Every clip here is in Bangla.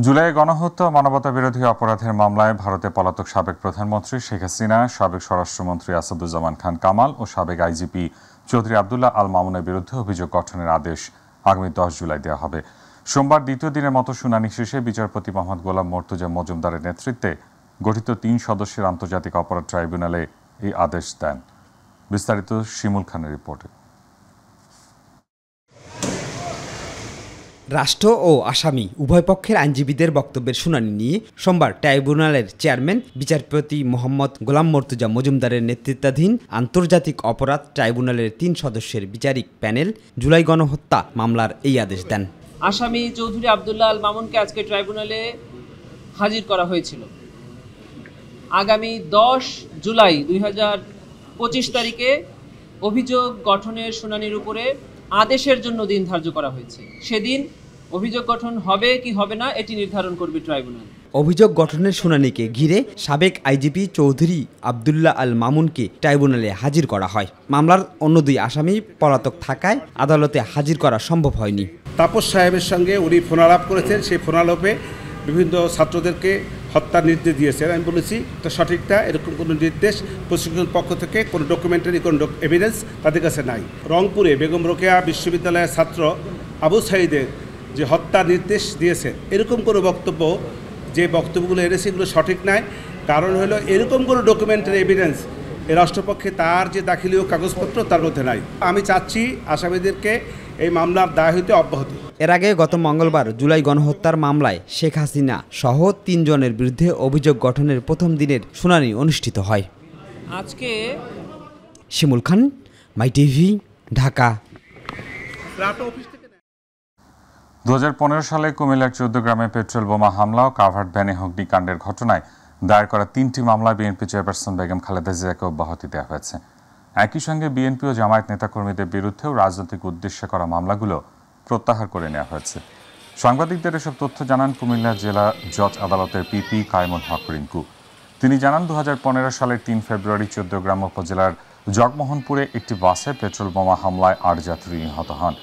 জুলাই গণহত্যা ও মানবতাবিরোধী অপরাধের মামলায় ভারতে পলাতক সাবেক প্রধানমন্ত্রী শেখ হাসিনা, সাবেক স্বরাষ্ট্রমন্ত্রী আসাদুজ্জামান খান কামাল ও সাবেক আইজিপি চৌধুরী আবদুল্লাহ আল মামুনের বিরুদ্ধে অভিযোগ গঠনের আদেশ আগামী 10 জুলাই দেওয়া হবে। সোমবার দ্বিতীয় দিনের মতো শুনানি শেষে বিচারপতি মোহাম্মদ গোলাম মর্তুজা মজুমদারের নেতৃত্বে গঠিত 3 সদস্যের আন্তর্জাতিক অপরাধ ট্রাইব্যুনালে এই আদেশ দেন। বিস্তারিত শিমুল খানের রিপোর্টে। রাষ্ট্র ও আসামি উভয় পক্ষের আইনজীবীদের বক্তব্যের শুনানি নিয়ে সোমবার ট্রাইব্যুনালের চেয়ারম্যান বিচারপতি মোহাম্মদ গোলাম মর্তুজা মজুমদারের নেতৃত্বাধীন আন্তর্জাতিক অপরাধ ট্রাইব্যুনালের 3 সদস্যের বিচারিক প্যানেল জুলাই গণহত্যা মামলার এই আদেশ দেন। আসামি চৌধুরী আবদুল্লাহ আল মামুনকে আজকে ট্রাইব্যুনালে হাজির করা হয়েছিল। আগামী 10 জুলাই 2025 তারিখে অভিযোগ গঠনের শুনানির উপরে আদেশের জন্য দিন ধার্য করা হয়েছে। সেদিন অভিযোগ গঠন হবে কি হবে না এটি নির্ধারণ করবে ট্রাইব্যুনাল। অভিযোগ গঠনের শুনানিকে ঘিরে সাবেক আইজিপি চৌধুরী আবদুল্লাহ আল মামুনকে ট্রাইব্যুনালে হাজির করা হয়। মামলার অন্য 2 আসামি পলাতক থাকায় আদালতে হাজির করা সম্ভব হয়নি। তাপস সাহেবের সঙ্গে উনি ফোনালাপ করেছেন, সেই ফোনালাপে বিভিন্ন ছাত্রদেরকে হত্যার নির্দেশ দিয়েছেন। আমি বলেছি এটা সঠিকটা, এরকম কোনো নির্দেশ প্রশিক্ষণ পক্ষ থেকে কোনো ডকুমেন্টারি কোনো এভিডেন্স তাদের কাছে নাই। রংপুরে বেগম রোকেয়া বিশ্ববিদ্যালয়ের ছাত্র আবু সাঈদের যে হত্যা নির্দেশ দিয়েছে, এরকম কোনো বক্তব্য, যে বক্তব্যগুলো এনেছে এগুলো সঠিক নয়। কারণ হলো এরকম কোনো ডকুমেন্টারি এভিডেন্স এই রাষ্ট্রপক্ষে তার যে দাখিলীয় কাগজপত্র তার মধ্যে নাই। আমি চাচ্ছি আসামিদেরকে এই মামলার দায় হইতে অব্যাহতি। এর আগে গত মঙ্গলবার জুলাই গণহত্যার মামলায় শেখ হাসিনা সহ 3 জনের বিরুদ্ধে অভিযোগ গঠনের প্রথম দিনের শুনানি অনুষ্ঠিত হয়। আজকে শিমুল খান, মাই টিভি, ঢাকা। 2015 সালে কুমিল্লার 14 গ্রামে পেট্রোল বোমা হামলা ও কাভার্ড ভ্যানে অগ্নিকাণ্ডের ঘটনায় দায়ের করা 3টি মামলায় বিএনপি চেয়ারপারসন বেগম খালেদা জিয়াকে অব্যাহতি দেওয়া হয়েছে। একই সঙ্গে বিএনপি ও জামায়াত নেতাকর্মীদের বিরুদ্ধেও রাজনৈতিক উদ্দেশ্যে করা মামলাগুলো প্রত্যাহার করে নেওয়া হয়েছে। সাংবাদিকদের এসব তথ্য জানান কুমিল্লা জেলা জজ আদালতের পিপি কায়েমুল হক রিঙ্কু। তিনি জানান 2015 সালের 3 ফেব্রুয়ারি 14 গ্রাম উপজেলার জগমোহনপুরে একটি বাসে পেট্রোল বোমা হামলায় 8 যাত্রী নিহত হন।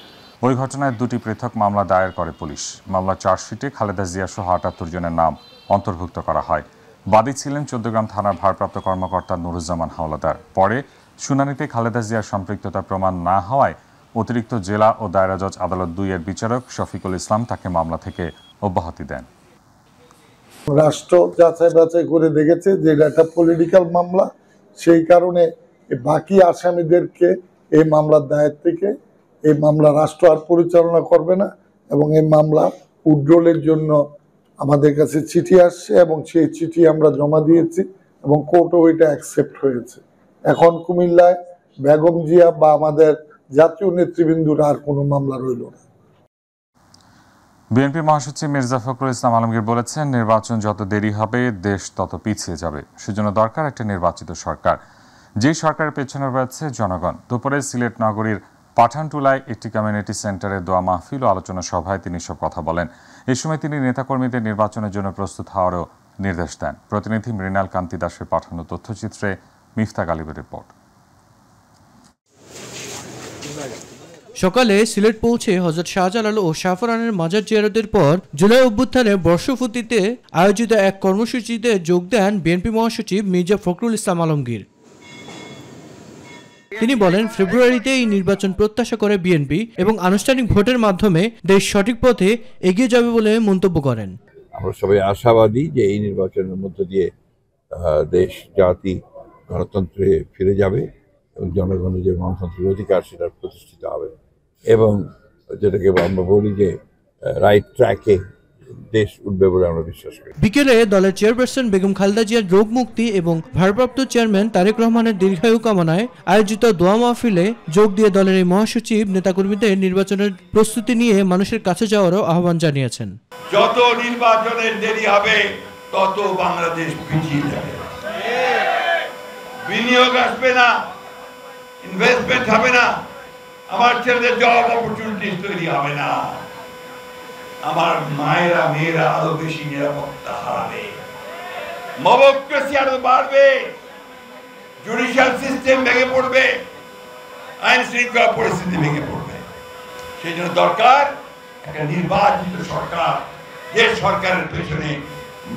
ওই ঘটনায় 2টি পৃথক মামলা দায়ের করে পুলিশ। মামলার চার্জশিটে খালেদা জিয়া সহ 78 জনের নাম অন্তর্ভুক্ত করা হয়। বাদী ছিলেন 14 গ্রাম থানার ভারপ্রাপ্ত কর্মকর্তা নুরুজ্জামান হাওলাদার। পরে শুনানিতে খালেদা জিয়ার সম্পৃক্ততার প্রমাণ না হওয়ায় অতিরিক্ত জেলা ও দায়রা জজ আদালত 2 এর বিচারক শফিকুল ইসলাম তাকে মামলা থেকে অব্যাহতি দেন। রাষ্ট্র যাচাই বাছাই করে দেখেছে যে এটা একটা পলিটিক্যাল মামলা, সেই কারণে বাকি আসামিদেরকে এই মামলার দায়ের থেকে এই মামলা রাষ্ট্র আর পরিচালনা করবে না এবং এই মামলা উইথড্রলের জন্য আমাদের কাছে চিঠি আসছে এবং সেই চিঠি আমরা জমা দিয়েছি এবং কোর্টও ওইটা অ্যাকসেপ্ট হয়েছে। এখন কুমিল্লায় বেগম জিয়া বা আমাদের জাতীয় নেতৃবৃন্দুর আর কোনো মামলা রইল না। বিএনপি মহাসচিব মির্জা ফখরুল ইসলাম আলমগীর বলেছেন, নির্বাচন যত দেরি হবে দেশ তত পিছিয়ে যাবে। সেজন্য দরকার একটা নির্বাচিত সরকার, যে সরকারের পেছনে রয়েছে জনগণ। দুপুরে সিলেট নগরীর পাঠানটুলায় একটি কমিউনিটি সেন্টারে দোয়া মাহফিল ও আলোচনা সভায় তিনি সব কথা বলেন। এই সময় তিনি নেতাকর্মীদের নির্বাচনের জন্য প্রস্তুত হওয়ারও নির্দেশ দেন। প্রতিনিধি মৃণাল কান্তি দাসের পাঠানো তথ্যচিত্রে মিফতা গালিবের রিপোর্ট। সকালে সিলেট পৌঁছে হযরত শাহজালাল ও শাহফরানের মাজার জিয়ারতের পর জুলাই অভ্যুত্থানের বর্ষপূর্তিতে আয়োজিত এক কর্মসূচিতে যোগ দেন বিএনপি মহাসচিব মির্জা ফখরুল ইসলাম আলমগীর। তিনি বলেন, ফেব্রুয়ারিতে এই নির্বাচন প্রত্যাশা করে বিএনপি এবং আনুষ্ঠানিক ভোটের মাধ্যমে দেশ সঠিক পথে এগিয়ে যাবে বলে মন্তব্য করেন। আমরা সবাই আশাবাদী যে এই নির্বাচনের মধ্য দিয়ে দেশ জাতি গণতন্ত্রে ফিরে যাবে এবং জনগণের যে গণতান্ত্রিক অধিকার সেটা প্রতিষ্ঠিত হবে এবং যেটাকে আমরা বলি যে রাইট ট্র্যাকে দেশ উঠবে বলে আমরা বিশ্বাস করি। বিকেলে দলের চেয়ারপারসন বেগম খালেদা জিয়ার রোগ মুক্তি এবং ভারপ্রাপ্ত চেয়ারম্যান তারেক রহমানের দীর্ঘায়ু কামনায় আয়োজিত দোয়া মাহফিলে যোগ দিয়ে দলের এই মহাসচিব নেতাকর্মীদের নির্বাচনের প্রস্তুতি নিয়ে মানুষের কাছে যাওয়ারও আহ্বান জানিয়েছেন। যত নির্বাচনের দেরি হবে তত বাংলাদেশ পিছিয়ে যাবে, বিনিয়োগ আসবে না, ইনভেস্টমেন্ট হবে না, আমার ছেলেদের জব অপরচুনিটি তৈরি হবে না, আমার মায়েরা মেয়েরা আরো বেশি নিরাপত্তা হারাবে, মবক্রেসি আরো বাড়বে, জুডিশিয়াল সিস্টেম ভেঙে পড়বে, আইন শৃঙ্খলা পরিস্থিতি ভেঙে পড়বে। সেই জন্য দরকার একটা নির্বাচিত সরকার যে সরকারের পেছনে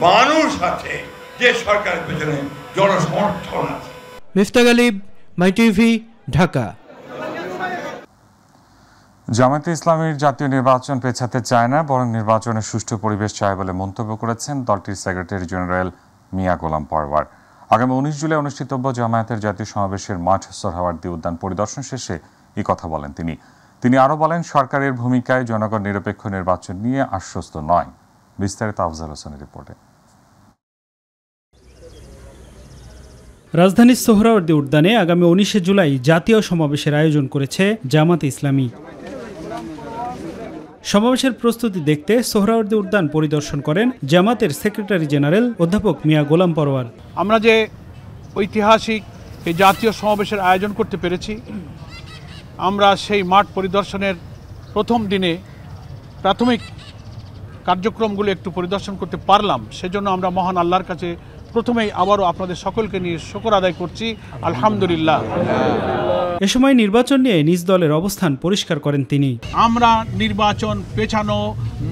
মানুষ আছে, যে সরকারের পেছনে জনসমর্থন আছে। মিফতা গালিব, মাই টিভি, ঢাকা। জামায়াতে ইসলামীর জাতীয় নির্বাচন পেছাতে চায় না, বরং নির্বাচনের সুষ্ঠু পরিবেশ চায় বলে মন্তব্য করেছেন দলটির সেক্রেটারি জেনারেল মিয়া গোলাম পরওয়ার। আগামী 19 জুলাই অনুষ্ঠিতব্য জামায়াতের জাতীয় সমাবেশের মাঠ সোহরাওয়ার্দী উদ্যান পরিদর্শন শেষে এই কথা বলেন তিনি আরও বলেন, সরকারের ভূমিকায় জনগণ নিরপেক্ষ নির্বাচন নিয়ে আশ্বস্ত নয়। বিস্তারিত আফজাল হোসেনের রিপোর্টে। রাজধানীর সোহরাওয়ার্দী উদ্যানে আগামী 19 জুলাই জাতীয় সমাবেশের আয়োজন করেছে জামায়াতে ইসলামী। সমাবেশের প্রস্তুতি দেখতে সোহরাওয়ার্দী উদ্যান পরিদর্শন করেন জামাতের সেক্রেটারি জেনারেল অধ্যাপক মিয়া গোলাম পরওয়ার। আমরা যে ঐতিহাসিক এই জাতীয় সমাবেশের আয়োজন করতে পেরেছি, আমরা সেই মাঠ পরিদর্শনের প্রথম দিনে প্রাথমিক কার্যক্রমগুলো একটু পরিদর্শন করতে পারলাম। সেজন্য আমরা মহান আল্লাহর কাছে প্রথমেই আবারও আপনাদের সকলকে নিয়ে শুকর আদায় করছি, আলহামদুলিল্লাহ। এ সময় নির্বাচন নিয়ে নিজ দলের অবস্থান পরিষ্কার করেন তিনি। আমরা নির্বাচন পেছানো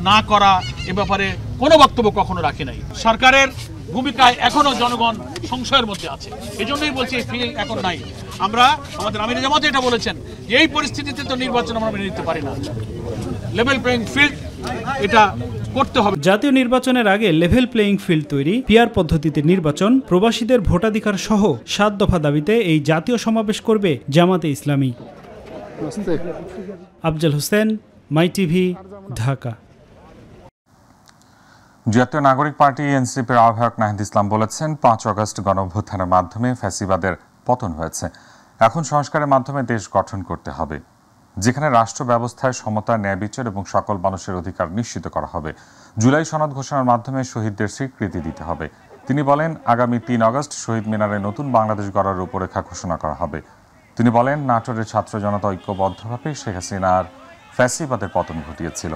না করা এ ব্যাপারে কোনো বক্তব্য কখনো রাখি নাই। সরকারের ভূমিকায় এখনো জনগণ সংশয়ের মধ্যে আছে, এজন্যই বলছি ফিল এখন নাই। আমরা আমাদের আমির জামাত এটা বলেছেন যে এই পরিস্থিতিতে তো নির্বাচন আমরা মেনে নিতে পারি না, লেভেল প্লেইং ফিল্ড এটা করতে হবে। জাতীয় নির্বাচনের আগে লেভেল প্লেইং ফিল্ড তৈরি, পিআর পদ্ধতিতে নির্বাচন, প্রবাসীদের ভোটাধিকার সহ 7 দফা দাবিতে এই জাতীয় সমাবেশ করবে জামাতে ইসলামী। আফজাল হোসেন, মাই টিভি, ঢাকা। জাতীয় নাগরিক পার্টি এনসিপির আহ্বায়ক নাহিদ ইসলাম বলেছেন, 5 আগস্ট গণঅভ্যুত্থানের মাধ্যমে ফ্যাসিবাদের পতন হয়েছে। এখন সংস্কারের মাধ্যমে দেশ গঠন করতে হবে, যেখানে রাষ্ট্র ব্যবস্থায় সমতা, ন্যায় বিচার এবং সকল মানুষের অধিকার নিশ্চিত করা হবে। জুলাই সনদ ঘোষণার মাধ্যমে শহীদদের স্বীকৃতি দিতে হবে। তিনি বলেন, আগামী 3 আগস্ট শহীদ মিনারে নতুন বাংলাদেশ গড়ার রূপরেখা ঘোষণা করা হবে। তিনি বলেন, নাটোরের ছাত্র জনতা ঐক্যবদ্ধভাবে শেখ হাসিনার ফ্যাসিবাদের পতন ঘটিয়েছিল।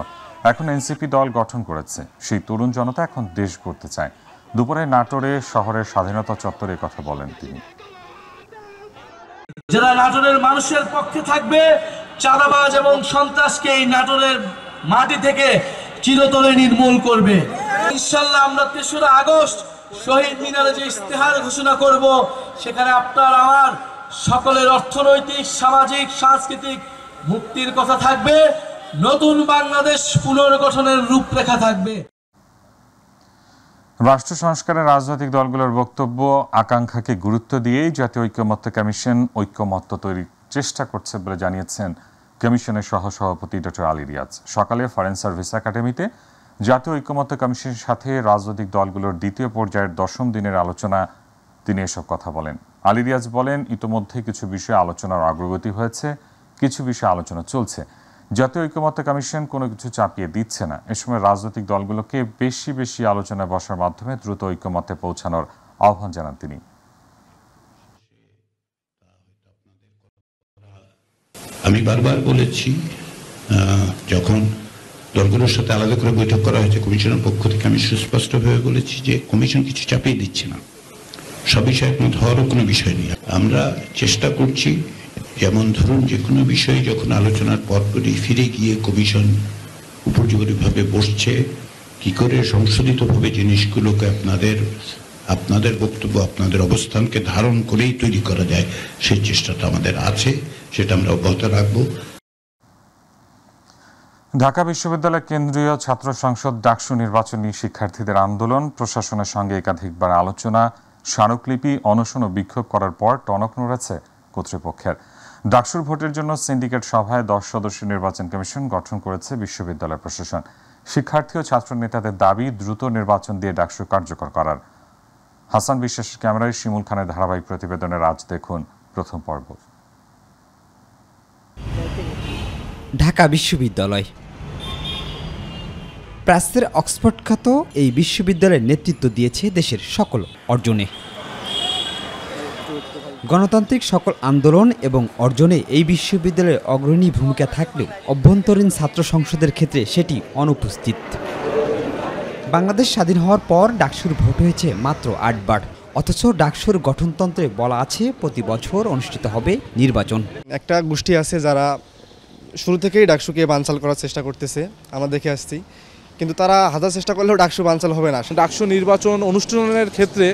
এখন এনসিপি দল গঠন করেছে, সেই তরুণ জনতা এখন দেশ গড়তে চায়। দুপুরে নাটোরে শহরের স্বাধীনতা চত্বরে কথা বলেন তিনি। যারা নাটোরের মানুষের পক্ষে থাকবে, চাঁদাবাজ এবং সন্ত্রাসকে এই নাটোরের মাটি থেকে চিরতরে নির্মূল করবে। ইনশাআল্লাহ আমরা 3রা আগস্ট শহীদ মিনারে যে ইশতেহার ঘোষণা করব, সেখানে আপনার আমার সকলের অর্থনৈতিক, সামাজিক, সাংস্কৃতিক মুক্তির কথা থাকবে, নতুন বাংলাদেশ পুনর্গঠনের রূপরেখা থাকবে। রাষ্ট্র সংস্কারে রাজনৈতিক দলগুলোর বক্তব্য আকাঙ্ক্ষাকে গুরুত্ব দিয়েই জাতীয় ঐক্যমত্য কমিশন ঐক্যমত্য তৈরির চেষ্টা করছে বলে জানিয়েছেন কমিশনের সহসভাপতি ডক্টর আলী রিয়াজ। সকালে ফরেন সার্ভিস একাডেমিতে জাতীয় ঐক্যমত্য কমিশনের সাথে রাজনৈতিক দলগুলোর 2য় পর্যায়ের 10ম দিনের আলোচনা তিনি এসব কথা বলেন। আলী রিয়াজ বলেন, ইতোমধ্যে কিছু বিষয়ে আলোচনার অগ্রগতি হয়েছে, কিছু বিষয়ে আলোচনা চলছে। জাতীয় ঐক্যমত্য কমিশন কোনো কিছু চাপিয়ে দিচ্ছে না। এ সময় রাজনৈতিক দলগুলোকে বেশি আলোচনায় বসার মাধ্যমে দ্রুত ঐক্যমত্যে পৌঁছানোর আহ্বান জানান তিনি। আমি বারবার বলেছি, যখন দলগুলোর সাথে আলাদা করে বৈঠক করা হয়েছে কমিশনের পক্ষ থেকে, আমি সুস্পষ্টভাবে বলেছি যে কমিশন কিছু চাপিয়ে দিচ্ছে না, সব বিষয়ে একমত হওয়ারও কোনো বিষয় নেই। আমরা চেষ্টা করছি, যেমন ধরুন যে কোনো বিষয়ে যখন আলোচনার পরপরই ফিরে গিয়ে কমিশন উপযোগীভাবে বসছে, কি করে সংশোধিতভাবে জিনিসগুলোকে আপনাদের বক্তব্য, আপনাদের অবস্থানকে ধারণ করেই তৈরি করা যায়, সেই চেষ্টাটা আমাদের আছে, সেটা আমরা অব্যাহত রাখব। ঢাকা বিশ্ববিদ্যালয় কেন্দ্রীয় ছাত্র সংসদ ডাকসু নির্বাচন নিয়ে শিক্ষার্থীদের আন্দোলন, প্রশাসনের সঙ্গে একাধিকবার আলোচনা, স্মারকলিপি, অনশন ও বিক্ষোভ করার পর টনক নড়েছে কর্তৃপক্ষের। ডাকসুর ভোটের জন্য সিন্ডিকেট সভায় 10 সদস্য নির্বাচন কমিশন গঠন করেছে বিশ্ববিদ্যালয় প্রশাসন। শিক্ষার্থী ও ছাত্র নেতাদের দাবি, দ্রুত নির্বাচন দিয়ে ডাকসু কার্যকর করার। হাসান বিশ্বাসের ক্যামেরায় শিমুল খানের ধারাবাহিক প্রতিবেদনের আজ দেখুন প্রথম পর্ব। ঢাকা বিশ্ববিদ্যালয় প্রাচ্যের অক্সফোর্ড খ্যাত এই বিশ্ববিদ্যালয়ের নেতৃত্ব দিয়েছে দেশের সকল অর্জনে। গণতান্ত্রিক সকল আন্দোলন এবং অর্জনে এই বিশ্ববিদ্যালয়ের অগ্রণী ভূমিকা থাকলেও অভ্যন্তরীণ ছাত্র সংসদের ক্ষেত্রে সেটি অনুপস্থিত। বাংলাদেশ স্বাধীন হওয়ার পর ডাকসুর ভোট হয়েছে মাত্র 8 বার, অথচ ডাকসুর গঠনতন্ত্রে বলা আছে প্রতি বছর অনুষ্ঠিত হবে নির্বাচন। একটা গোষ্ঠী আছে যারা শুরু থেকেই ডাকসুকে বানচাল করার চেষ্টা করতেছে, আমরা দেখে আসছি, কিন্তু তারা হাজার চেষ্টা করলেও ডাকসু বানচাল হবে না। ডাকসু নির্বাচন অনুষ্ঠানের ক্ষেত্রে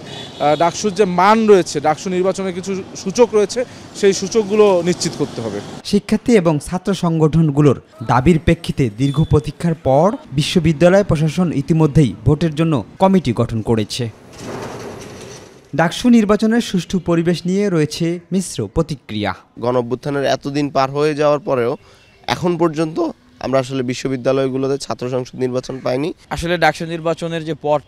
ডাকসুর যে মান রয়েছে, ডাকসু নির্বাচনের কিছু সূচক রয়েছে, সেই সূচকগুলো নিশ্চিত করতে হবে। শিক্ষার্থী এবং ছাত্র সংগঠনগুলোর দাবির প্রেক্ষিতে দীর্ঘ প্রতীক্ষার পর বিশ্ববিদ্যালয় প্রশাসন ইতিমধ্যেই ভোটের জন্য কমিটি গঠন করেছে। ডাকসু নির্বাচনের সুষ্ঠু পরিবেশ নিয়ে রয়েছে মিশ্র প্রতিক্রিয়া। গণঅভ্যুত্থানের এতদিন পার হয়ে যাওয়ার পরেও এখন পর্যন্ত আমরা আসলে বিশ্ববিদ্যালয়গুলোতে ছাত্র সংসদ নির্বাচন পাইনি। আসলে ডাকসু নির্বাচনের যে পথ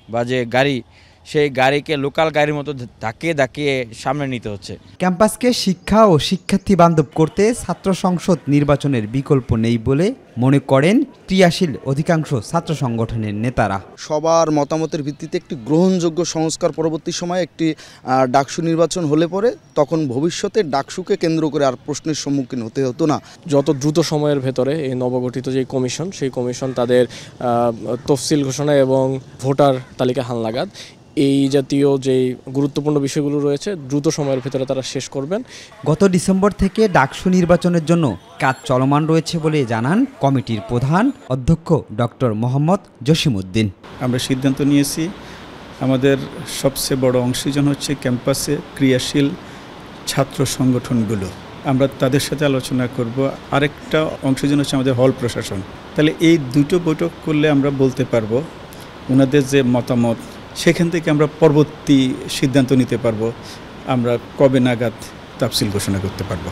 বা যে গাড়ি, সেই গাড়িকে লোকাল গাড়ির মতো ধাক্কিয়ে ধাক্কিয়ে সামনে নিতে হচ্ছে। ক্যাম্পাসকে শিক্ষা ও শিক্ষার্থী বান্ধব করতে ছাত্র সংসদ নির্বাচনের বিকল্প নেই বলে মনে করেন ক্রিয়াশীল অধিকাংশ ছাত্র সংগঠনের নেতারা। সবার মতামতের ভিত্তিতে একটি গ্রহণযোগ্য সংস্কার পরবর্তী সময়ে একটি ডাকসু নির্বাচন হলে পরে তখন ভবিষ্যতে ডাকসুকে কেন্দ্র করে আর প্রশ্নের সম্মুখীন হতে হতো না। যত দ্রুত সময়ের ভেতরে এই নবগঠিত যে কমিশন, সেই কমিশন তাদের তফসিল ঘোষণা এবং ভোটার তালিকা হালনাগাদ এই জাতীয় যে গুরুত্বপূর্ণ বিষয়গুলো রয়েছে দ্রুত সময়ের ভেতরে তারা শেষ করবেন। গত ডিসেম্বর থেকে ডাকসু নির্বাচনের জন্য কাজ চলমান রয়েছে বলে জানান কমিটির প্রধান অধ্যক্ষ ডক্টর মোহাম্মদ জসিমউদ্দিন। আমরা সিদ্ধান্ত নিয়েছি আমাদের সবচেয়ে বড় অংশীজন হচ্ছে ক্যাম্পাসে ক্রিয়াশীল ছাত্র সংগঠনগুলো, আমরা তাদের সাথে আলোচনা করব। আরেকটা অংশীজন হচ্ছে আমাদের হল প্রশাসন। তাহলে এই দুটো বৈঠক করলে আমরা বলতে পারবো ওনাদের যে মতামত, সেখান থেকে আমরা পরবর্তী সিদ্ধান্ত নিতে পারবো আমরা কবে নাগাদ তাফসিল ঘোষণা করতে পারবো।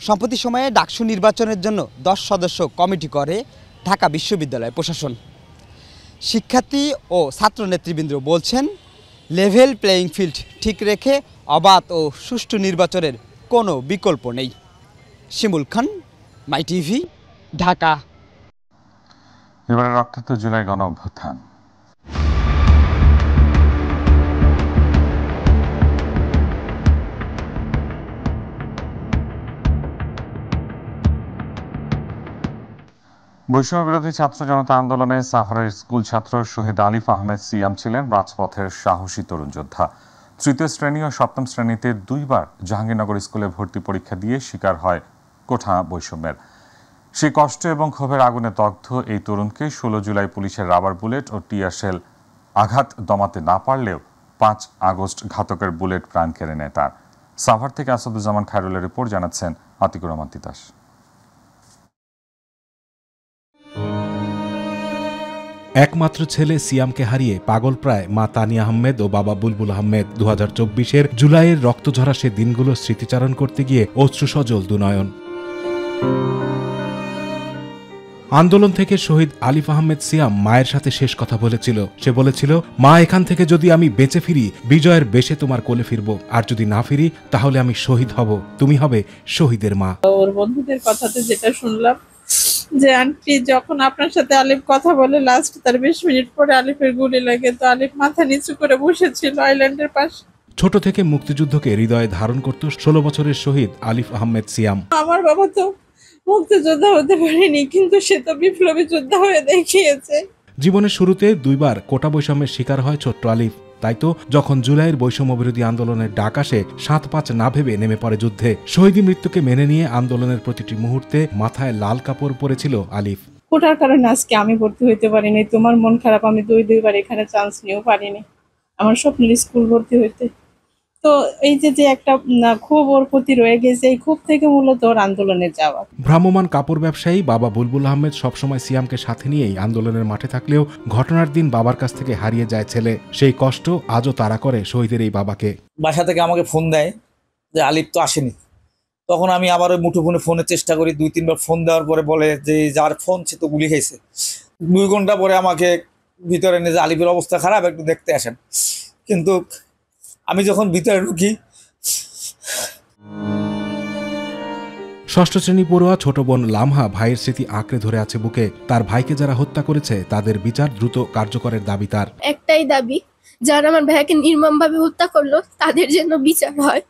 সম্প্রতি সময়ে ডাকসু নির্বাচনের জন্য 10 সদস্য কমিটি করে ঢাকা বিশ্ববিদ্যালয় প্রশাসন। শিক্ষার্থী ও ছাত্র নেতৃবৃন্দ বলছেন লেভেল প্লেয়িং ফিল্ড ঠিক রেখে অবাধ ও সুষ্ঠু নির্বাচনের কোনো বিকল্প নেই। শিমুল খান, মাই টিভি, ঢাকা। এবারে রক্তাক্ত জুলাই গণ অভ্যুত্থান। বৈষম্য বিরোধী ছাত্র জনতা আন্দোলনে সাভারের স্কুল ছাত্র শহীদ আলিফ আহমেদ সিয়াম ছিলেন রাজপথের সাহসী তরুণ যোদ্ধা। তৃতীয় শ্রেণী ও সপ্তম শ্রেণীতে 2 বার জাহাঙ্গীরনগর স্কুলে ভর্তি পরীক্ষা দিয়ে শিকার হয় কোঠা বৈষম্যের। সেই কষ্ট এবং ক্ষোভের আগুনে দগ্ধ এই তরুণকে 16 জুলাই পুলিশের রাবার বুলেট ও টিয়ার শেল আঘাত দমাতে না পারলেও 5 আগস্ট ঘাতকের বুলেট প্রাণ কেড়ে নেয় তার। সাভার থেকে আসাদুজ্জামান খায়রুলের রিপোর্ট, জানাচ্ছেন আতিকুর রহমান তিতাস। একমাত্র ছেলে সিয়ামকে হারিয়ে পাগল প্রায় মা তানিয়া আহমেদ ও বাবা বুলবুল আহমেদ। 2024-এর জুলাইয়ের রক্তঝরা সে দিনগুলো স্মৃতিচারণ করতে গিয়ে অশ্রুসজল দুনয়ন। আন্দোলন থেকে শহীদ আলিফ আহমেদ সিয়াম মায়ের সাথে শেষ কথা বলেছিল। সে বলেছিল, মা, এখান থেকে যদি আমি বেঁচে ফিরি বিজয়ের বেশে তোমার কোলে ফিরবো, আর যদি না ফিরি তাহলে আমি শহীদ হব, তুমি হবে শহীদের মা। ওর বন্ধুদের কথাতে যেটা শুনলাম যে আন্টি যখন আপনার সাথে আলিফ কথা বলে লাস্ট তার 20 মিনিট পরে আলিফের গুলি লাগে, তো আলিফ মাথা নিচু করে বসেছিল আইল্যান্ডের পাশে। ছোট থেকে মুক্তিযুদ্ধকে হৃদয়ে ধারণ করত 16 বছরের শহীদ আলিফ আহমেদ সিয়াম। আমার বাবা তো মুক্তিযোদ্ধা হতে পারেনি, কিন্তু সে তো বিপ্লবী যোদ্ধা হয়ে দেখিয়েছে। জীবনের শুরুতে 2 বার কোটা বৈষম্যের শিকার হয় ছোট্ট আলিফ। তাই তো যখন জুলাইয়ের বৈষম্য বিরোধী আন্দোলনের ডাক আসে 7-5 না ভেবে নেমে পড়ে যুদ্ধে। শহীদী মৃত্যুকে মেনে নিয়ে আন্দোলনের প্রতিটি মুহূর্তে মাথায় লাল কাপড় পরেছিল আলিফ। কোটার কারণে আজকে আমি ভর্তি হইতে পারিনি, তোমার মন খারাপ, আমি 2বার এখানে চান্স নিয়েও পারিনি আমার স্বপ্নের স্কুল ভর্তি হইতে। তো এই যে একটা ক্ষোভ ওর প্রতি রয়ে গেছে, এই ক্ষোভ থেকে মূলত ওর আন্দোলনে যাওয়া। ভ্রাম্যমাণ কাপড় ব্যবসায়ী বাবা বুলবুল আহমেদ সবসময় সিয়ামকে সাথে নিয়েই আন্দোলনের মাঠে থাকলেও ঘটনার দিন বাবার কাছ থেকে হারিয়ে যায় ছেলে। সেই কষ্ট আজও তাড়া করে শহীদের এই বাবাকে। বাসা থেকে আমাকে ফোন দেয় যে আলিফ তো আসেনি। তখন আমি আবার ওই মুঠোফোনে ফোনের চেষ্টা করি, 2-3 বার ফোন দেওয়ার পরে বলে যে যার ফোন সে তো গুলি খেয়েছে। 2 ঘন্টা পরে আমাকে ভিতরে নিয়ে যে আলিফের অবস্থা খারাপ, একটু দেখতে আসেন। কিন্তু আমি যখন ভিতরে ঢুকি, ষষ্ঠ শ্রেণী পড়ুয়া ছোট বোন লামহা ভাইয়ের স্মৃতি আঁকড়ে ধরে আছে বুকে। তার ভাইকে যারা হত্যা করেছে তাদের বিচার দ্রুত কার্যকরের দাবি তার। একটাই দাবি, যারা আমার ভাইয়াকে নির্মমভাবে হত্যা করলো তাদের জন্য বিচার হয়,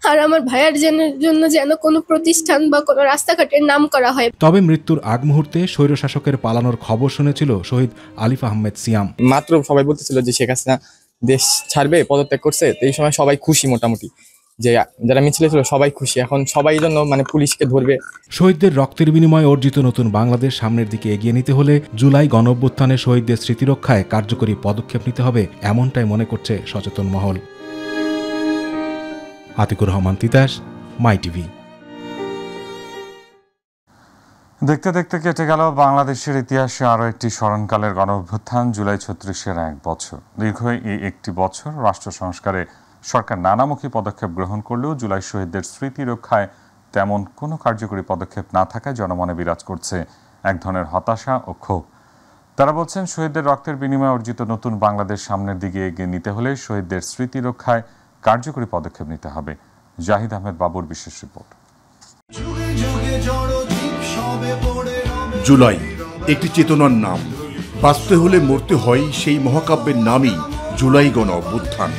আর আমার ভাইয়ার জন্য যেন কোনো প্রতিষ্ঠান বা কোনো রাস্তাঘাটের নাম করা হয়। তবে মৃত্যুর আগ মুহূর্তে স্বৈরশাসকের পালানোর খবর শুনেছিল শহীদ আলিফ আহমেদ সিয়াম। মাত্র সবাই বলতেছিল যে শেখ হাসিনা দেশ ছাড়বে, পদত্যাগ করছে, এই সময় সবাই খুশি মোটামুটি। যে যারা মিছিলে ছিল সবাই খুশি, এখন সবাই জন্য মানে পুলিশকে ধরবে। শহীদদের রক্তের বিনিময়ে অর্জিত নতুন বাংলাদেশ সামনের দিকে এগিয়ে নিতে হলে জুলাই গণঅভ্যুত্থানে শহীদদের স্মৃতিরক্ষায় কার্যকরী পদক্ষেপ নিতে হবে, এমনটাই মনে করছে সচেতন মহল। আতিকুর রহমান তিতাস, মাই টিভি। দেখতে দেখতে কেটে গেল বাংলাদেশের ইতিহাসে আরও একটি স্মরণকালের গণঅভ্যুত্থান, জুলাই 36-এর 1 বছর। দীর্ঘ এই একটি বছর রাষ্ট্র সংস্কারে সরকার নানামুখী পদক্ষেপ গ্রহণ করলেও জুলাই শহীদদের স্মৃতি রক্ষায় তেমন কোনো কার্যকরী পদক্ষেপ না থাকায় জনমনে বিরাজ করছে এক ধরনের হতাশা ও ক্ষোভ। তারা বলছেন, শহীদদের রক্তের বিনিময়ে অর্জিত নতুন বাংলাদেশ সামনের দিকে এগিয়ে নিতে হলে শহীদদের স্মৃতি রক্ষায় কার্যকরী পদক্ষেপ নিতে হবে। জাহিদ আহমেদ বাবুর বিশেষ রিপোর্ট। জুলাই একটি চেতনার নাম, বাঁচতে হলে মরতে হয় সেই মহাকাব্যের নামই জুলাই গণ অভ্যুত্থান।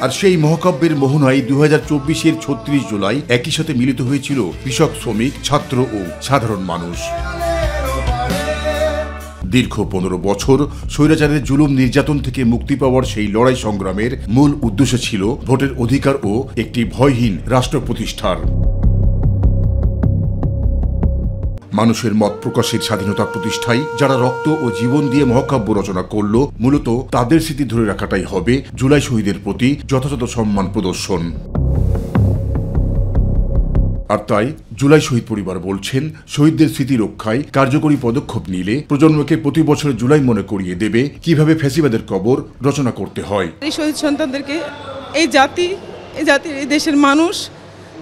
আর সেই মহাকাব্যের মোহনায় 2024-এর 36 জুলাই একই সাথে মিলিত হয়েছিল কৃষক, শ্রমিক, ছাত্র ও সাধারণ মানুষ। দীর্ঘ 15 বছর স্বৈরাচারের জুলুম নির্যাতন থেকে মুক্তি পাওয়ার সেই লড়াই সংগ্রামের মূল উদ্দেশ্য ছিল ভোটের অধিকার ও একটি ভয়হীন রাষ্ট্র প্রতিষ্ঠার। মানুষের মত প্রকাশের স্বাধীনতা প্রতিষ্ঠায় যারা রক্ত ও জীবন দিয়ে মহাকাব্য রচনা করল, মূলত তাদের স্মৃতি ধরে রাখাটাই হবে জুলাই শহীদের প্রতি যথাযথ সম্মান প্রদর্শন। আর তাই জুলাই শহীদ পরিবার বলছেন, শহীদদের স্মৃতি রক্ষায় কার্যকরী পদক্ষেপ নিলে প্রজন্মকে প্রতি বছর জুলাই মনে করিয়ে দেবে কিভাবে ফ্যাসিবাদের কবর রচনা করতে হয়। এই শহীদ সন্তানদেরকে এই জাতির এই দেশের মানুষ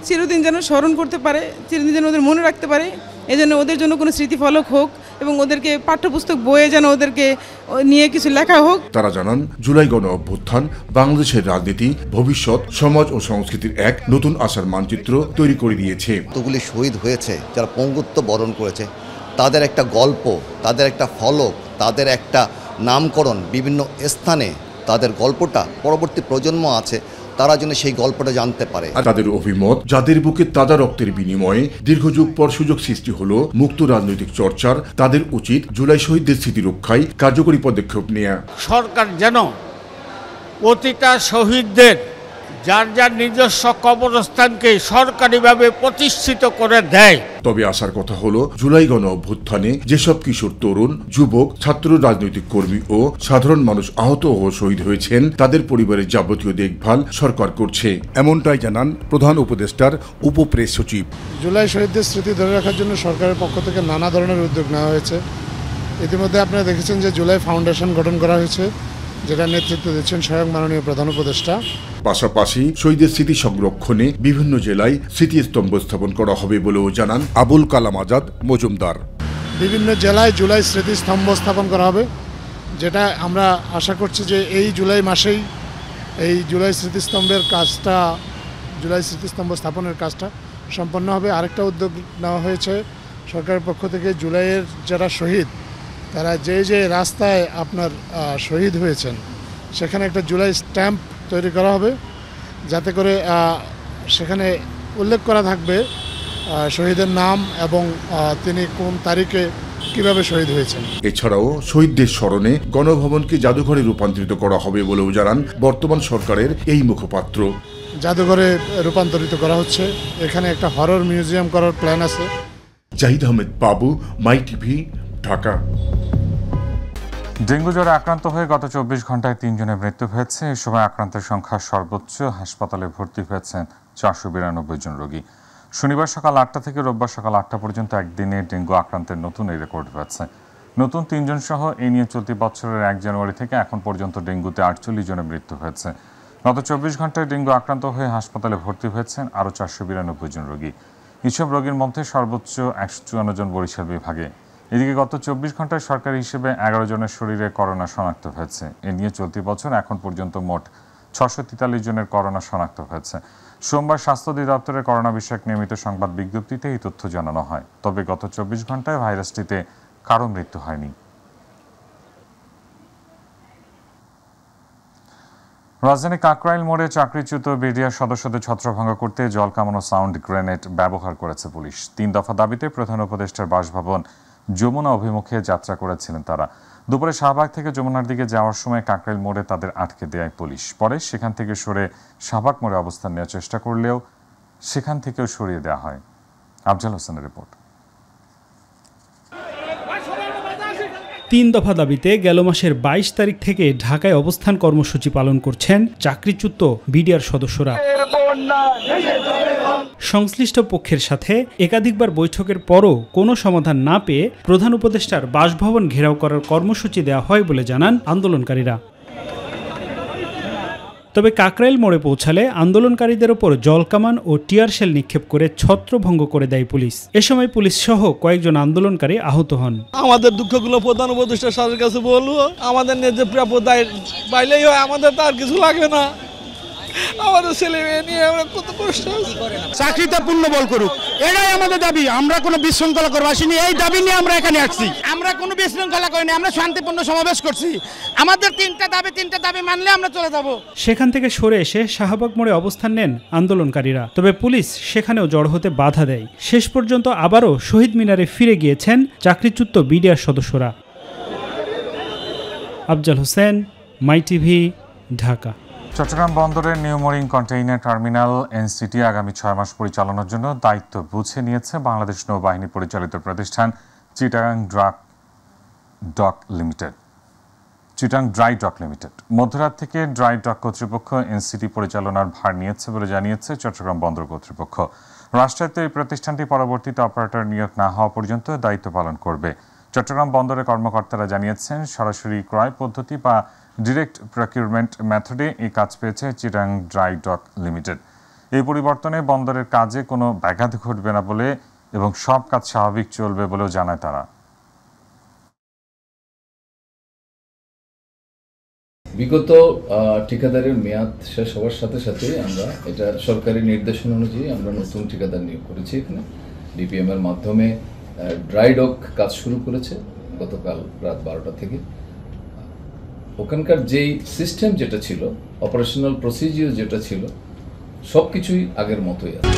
চিরদিন যেন স্মরণ করতে পারে, চিরদিন যেন ওদের মনে রাখতে পারে। এজন্য ওদের জন্য কোনো স্মৃতিফলক হোক এবং ওদেরকে পাঠ্যপুস্তক বইয়ে যেন ওদেরকে নিয়ে কিছু লেখা হোক। তারা জানান, জুলাই গণ অভ্যুত্থান বাংলাদেশের রাজনীতি, ভবিষ্যৎ, সমাজ ও সংস্কৃতির এক নতুন আশার মানচিত্র তৈরি করে দিয়েছে। কতগুলি শহীদ হয়েছে, যারা পঙ্গুত্ব বরণ করেছে, তাদের একটা গল্প, তাদের একটা ফলক, তাদের একটা নামকরণ, বিভিন্ন স্থানে তাদের গল্পটা পরবর্তী প্রজন্ম আছে তারা যেন সেই গল্পটা জানতে পারে। আর তাদের অভিমত, যাদের বুকে তাজা রক্তের বিনিময়ে দীর্ঘযুগ পর সুযোগ সৃষ্টি হলো মুক্ত রাজনৈতিক চর্চার, তাদের উচিত জুলাই শহীদদের স্মৃতি রক্ষায় কার্যকরী পদক্ষেপ নেওয়া। সরকার যেন প্রতিটা শহীদদের যার যার নিজস্ব কবরস্থানকে সরকারিভাবে প্রতিষ্ঠিত করে দেয়। তবে আসার কথা হলো, জুলাই গণ অভ্যুত্থানে যেসব কিশোর, তরুণ, যুবক, ছাত্র, রাজনৈতিক কর্মী ও সাধারণ মানুষ আহত ও শহীদ হয়েছেন, তাদের পরিবারের যাবতীয় দেখভাল সরকার করছে, এমনটাই জানান প্রধান উপদেষ্টার উপপ্রেস সচিব। জুলাই শহীদদের স্মৃতি ধরে রাখার জন্য সরকারের পক্ষ থেকে নানা ধরনের উদ্যোগ নেওয়া হয়েছে। ইতিমধ্যে আপনারা দেখেছেন যে জুলাই ফাউন্ডেশন গঠন করা হয়েছে, যেটা নেতৃত্ব দিচ্ছেন স্বয়ং মাননীয় প্রধান উপদেষ্টা। পাশাপাশি শহীদের স্মৃতি সংরক্ষণে বিভিন্ন জেলায় স্মৃতিস্তম্ভ স্থাপন করা হবে বলেও জানান আবুল কালাম আজাদ মজুমদার। বিভিন্ন জেলায় জুলাই স্মৃতিস্তম্ভ স্থাপন করা হবে, যেটা আমরা আশা করছি যে এই জুলাই মাসেই এই জুলাই স্মৃতিস্তম্ভ স্থাপনের কাজটা সম্পন্ন হবে। আরেকটা উদ্যোগ নেওয়া হয়েছে সরকারের পক্ষ থেকে, জুলাইয়ের যারা শহীদ তারা যে রাস্তায় আপনার শহীদ হয়েছেন সেখানে একটা জুলাই স্ট্যাম্প তৈরি করা হবে, যাতে করে সেখানে উল্লেখ করা থাকবে শহীদের নাম এবং তিনি কোন তারিখে কিভাবে শহীদ হয়েছেন। এছাড়াও শহীদদের স্মরণে গণভবনকে জাদুঘরে রূপান্তরিত করা হবে বলেও জানান বর্তমান সরকারের এই মুখপাত্র। জাদুঘরে রূপান্তরিত করা হচ্ছে, এখানে একটা হরর মিউজিয়াম করার প্ল্যান আছে। জাহিদ আহমেদ বাবু, মাই টিভি, ঢাকা। ডেঙ্গু জ্বরে আক্রান্ত হয়ে গত 24 ঘন্টায় 3 জনের মৃত্যু হয়েছে। এই সময় আক্রান্তের সংখ্যা সর্বোচ্চ। হাসপাতালে ভর্তি হয়েছেন 492 জন রোগী। শনিবার সকাল 8টা থেকে রোববার সকাল 8টা পর্যন্ত একদিনে ডেঙ্গু আক্রান্তের নতুন এই রেকর্ড হয়েছে। নতুন 3 জন সহ এই নিয়ে চলতি বছরের 1 জানুয়ারি থেকে এখন পর্যন্ত ডেঙ্গুতে 48 জনের মৃত্যু হয়েছে। গত 24 ঘন্টায় ডেঙ্গু আক্রান্ত হয়ে হাসপাতালে ভর্তি হয়েছেন আরও 492 জন রোগী। এসব রোগীর মধ্যে সর্বোচ্চ 154 জন বরিশাল বিভাগে। এদিকে গত 24 ঘন্টায় সরকারি হিসেবে 11 জনের শরীরে করোনা শনাক্ত হয়েছে। এ নিয়ে চলতি বছর এখন পর্যন্ত মোট 643 জনের করোনা শনাক্ত হয়েছে। সোমবার স্বাস্থ্য অধিদপ্তরের করোনা বিষয়ক নিয়মিত সংবাদ বিজ্ঞপ্তিতে এই তথ্য জানানো হয়। তবে গত 24 ঘন্টায় ভাইরাসটিতে কারো মৃত্যু হয়নি। রাজধানী কাকরাইল মোড়ে চাকরিচ্যুত বিডিআর সদস্যদের ছত্রভঙ্গ করতে জল কামানো সাউন্ড গ্রেনেড ব্যবহার করেছে পুলিশ। 3 দফা দাবিতে প্রধান উপদেষ্টার বাসভবন যমুনা অভিমুখে যাত্রা করেছিলেন তারা। দুপুরে শাহবাগ থেকে যমুনার দিকে যাওয়ার সময় কাকরাইল মোড়ে তাদের আটকে দেয় পুলিশ। পরে সেখান থেকে সরে শাহবাগ মোড়ে অবস্থান নেওয়ার চেষ্টা করলেও সেখান থেকেও সরিয়ে দেওয়া হয়। আফজাল হোসেনের রিপোর্ট। 3 দফা দাবিতে গেল মাসের 22 তারিখ থেকে ঢাকায় অবস্থান কর্মসূচি পালন করছেন চাকরিচ্যুত বিডিআর সদস্যরা। সংশ্লিষ্ট পক্ষের সাথে একাধিকবার বৈঠকের পরও কোনো সমাধান না পেয়ে প্রধান উপদেষ্টার বাসভবন ঘেরাও করার কর্মসূচি দেওয়া হয় বলে জানান আন্দোলনকারীরা। তবে কাকরাইল মোড়ে পৌঁছালে আন্দোলনকারীদের ওপর জলকামান ও টিয়ার শেল নিক্ষেপ করে ছত্রভঙ্গ করে দেয় পুলিশ। এ সময় পুলিশ সহ কয়েকজন আন্দোলনকারী আহত হন। আমাদের দুঃখগুলো প্রধান উপদেষ্টা স্যারের কাছে বলবো, আমাদের ন্যায্য প্রাপ্য দায় পাইলেই হয়, আমাদের তো আর কিছু লাগবে না। আমাদের ছেলে মেয়ে নিয়ে আমরা কত কষ্ট। চাকরিতে পূর্ণ বল করুক, এটাই আমাদের দাবি। আমরা কোনো বিশৃঙ্খলা করবো আসিনি, এই দাবি নিয়ে আমরা এখানে আসছি। আমরা কোনো বিশৃঙ্খলা করিনি, আমরা শান্তিপূর্ণ সমাবেশ করছি। আমাদের তিনটা দাবি মানলে আমরা চলে যাব। সেখান থেকে সরে এসে শাহবাগ মোড়ে অবস্থান নেন আন্দোলনকারীরা। তবে পুলিশ সেখানেও জড়ো হতে বাধা দেয়। শেষ পর্যন্ত আবারও শহীদ মিনারে ফিরে গিয়েছেন চাকরিচ্যুত বিডিআর সদস্যরা। আফজাল হোসেন, মাই টিভি, ঢাকা। চট্টগ্রাম বন্দরের new mooring container terminal NCT আগামী 6 মাস পরিচালনার জন্য দায়িত্ব বুঝে নিয়েছে বাংলাদেশ নৌবাহিনী পরিচালিত প্রতিষ্ঠান চিটাগাং ড্রাই ডক লিমিটেড। মধ্যরাত থেকে ড্রাই ডক কর্তৃপক্ষ এনসিটি পরিচালনার ভার নিয়েছে বলে জানিয়েছে চট্টগ্রাম বন্দর কর্তৃপক্ষ। রাষ্ট্রায়ত্ত এই প্রতিষ্ঠানটি পরবর্তীতে অপারেটর নিয়োগ না হওয়া পর্যন্ত দায়িত্ব পালন করবে। চট্টগ্রাম বন্দরের কর্মকর্তারা জানিয়েছেন, সরাসরি ক্রয় পদ্ধতি বা ডিরেক্ট প্রকিউরমেন্ট মেথডে এই কাজ পেয়েছে চিটাগাং ড্রাই ডক লিমিটেড। এই পরিবর্তনে বন্দরের কাজে কোনো ব্যাঘাত ঘটবে না বলে এবং সব কাজ স্বাভাবিক চলবে বলেও জানায় তারা। বিগত ঠিকাদারের মেয়াদ শেষ হওয়ার সাথে সাথে আমরা এটা সরকারি নির্দেশনা অনুযায়ী আমরা নতুন ঠিকাদার নিয়োগ করেছি। এখানে ডিপিএম এর মাধ্যমে ড্রাই ডক কাজ শুরু করেছে গতকাল রাত 12টা থেকে। ওখানকার যেই সিস্টেম যেটা ছিল, অপারেশনাল প্রসিজিওর যেটা ছিল, সব কিছুই আগের মতোই আছে।